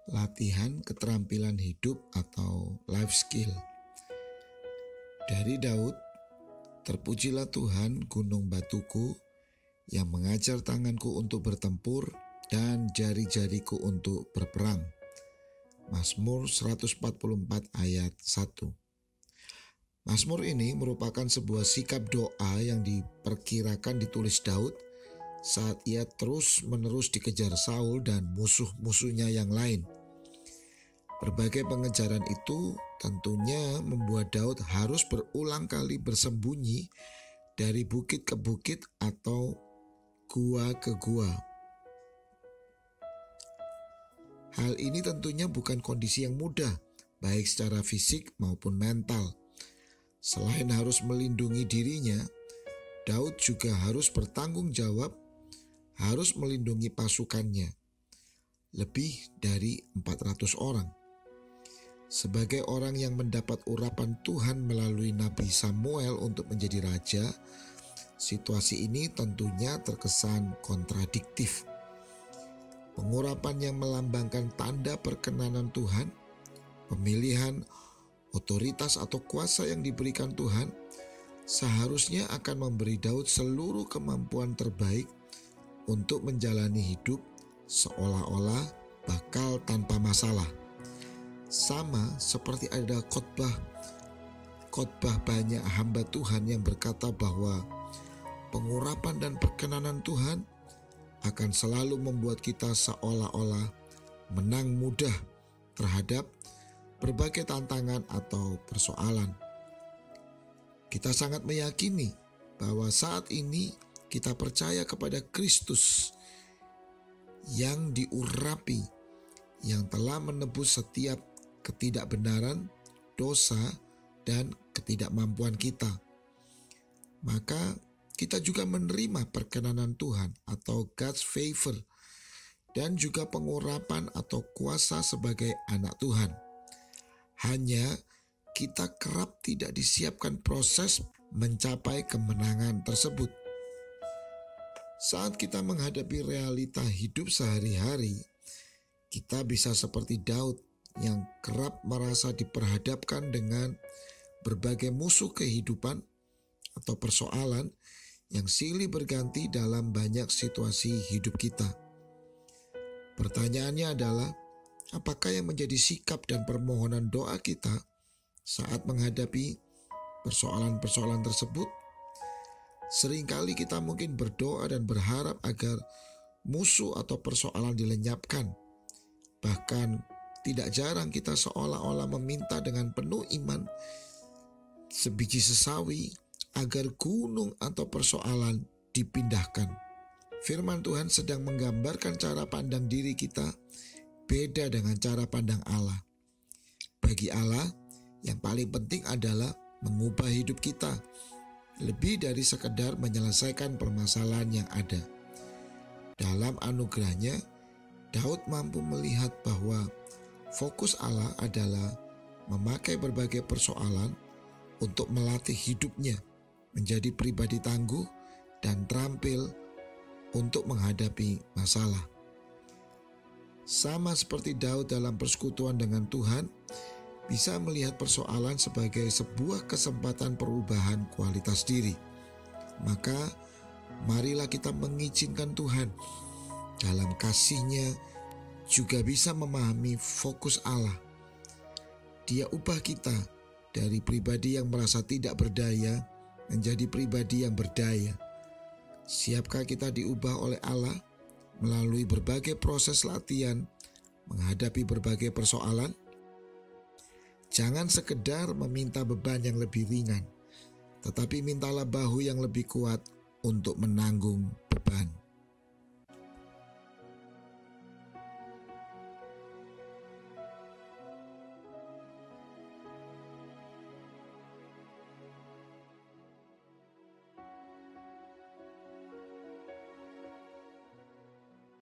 latihan keterampilan hidup atau life skill. Dari Daud, terpujilah Tuhan gunung batuku yang mengajar tanganku untuk bertempur dan jari-jariku untuk berperang. Mazmur 144 ayat 1. Mazmur ini merupakan sebuah sikap doa yang diperkirakan ditulis Daud saat ia terus-menerus dikejar Saul dan musuh-musuhnya yang lain. Berbagai pengejaran itu tentunya membuat Daud harus berulang kali bersembunyi dari bukit ke bukit atau gua ke gua. Hal ini tentunya bukan kondisi yang mudah, baik secara fisik maupun mental. Selain harus melindungi dirinya, Daud juga harus bertanggung jawab, harus melindungi pasukannya, lebih dari 400 orang. Sebagai orang yang mendapat urapan Tuhan melalui Nabi Samuel untuk menjadi raja, situasi ini tentunya terkesan kontradiktif. Pengurapan yang melambangkan tanda perkenanan Tuhan, pemilihan otoritas atau kuasa yang diberikan Tuhan, seharusnya akan memberi Daud seluruh kemampuan terbaik untuk menjalani hidup seolah-olah bakal tanpa masalah. Sama seperti ada khotbah banyak hamba Tuhan yang berkata bahwa pengurapan dan perkenanan Tuhan akan selalu membuat kita seolah-olah menang mudah terhadap berbagai tantangan atau persoalan. Kita sangat meyakini bahwa saat ini kita percaya kepada Kristus yang diurapi, yang telah menebus setiap ketidakbenaran, dosa, dan ketidakmampuan kita. Maka kita juga menerima perkenanan Tuhan atau God's favor dan juga pengurapan atau kuasa sebagai anak Tuhan. Hanya kita kerap tidak disiapkan proses mencapai kemenangan tersebut. Saat kita menghadapi realita hidup sehari-hari, kita bisa seperti Daud yang kerap merasa diperhadapkan dengan berbagai musuh kehidupan atau persoalan yang silih berganti dalam banyak situasi hidup kita. Pertanyaannya adalah, apakah yang menjadi sikap dan permohonan doa kita saat menghadapi persoalan-persoalan tersebut? Seringkali kita mungkin berdoa dan berharap agar musuh atau persoalan dilenyapkan. Bahkan tidak jarang kita seolah-olah meminta dengan penuh iman sebiji sesawi agar gunung atau persoalan dipindahkan. Firman Tuhan sedang menggambarkan cara pandang diri kita beda dengan cara pandang Allah. Bagi Allah, yang paling penting adalah mengubah hidup kita, lebih dari sekedar menyelesaikan permasalahan yang ada. Dalam anugerahnya, Daud mampu melihat bahwa fokus Allah adalah memakai berbagai persoalan untuk melatih hidupnya menjadi pribadi tangguh dan terampil untuk menghadapi masalah. Sama seperti Daud dalam persekutuan dengan Tuhan, bisa melihat persoalan sebagai sebuah kesempatan perubahan kualitas diri. Maka marilah kita mengizinkan Tuhan dalam kasih-Nya juga bisa memahami fokus Allah. Dia ubah kita dari pribadi yang merasa tidak berdaya menjadi pribadi yang berdaya. Siapkah kita diubah oleh Allah melalui berbagai proses latihan menghadapi berbagai persoalan? Jangan sekedar meminta beban yang lebih ringan, tetapi mintalah bahu yang lebih kuat untuk menanggung beban.